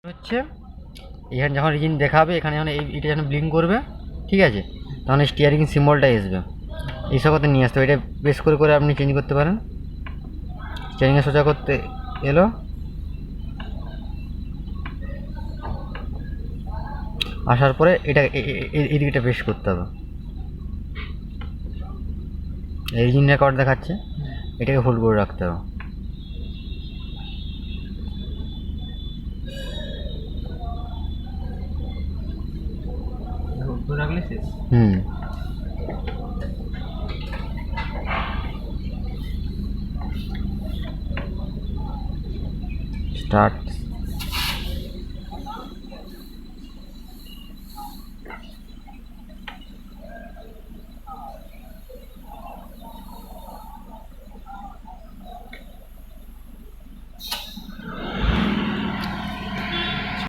হচ্ছে এখানে যখন ইঞ্জিন দেখাবে, এখানে যখন এইটা যখন ব্লিঙ্ক করবে, ঠিক আছে, তখন স্টিয়ারিং সিম্বলটা আসবে, এইসব করতে নিয়ে আসতে হবে। এটা বেশ করে করে আপনি চেঞ্জ করতে পারেন। স্টিয়ারিংয়ে সোজা করতে এলো, আসার পরে এটা এই দিকটা বেশ করতে হবে। এই ইঞ্জিন রেকর্ড দেখাচ্ছে, এটাকে হোল্ড করে রাখতে হবে। স্টার্ট।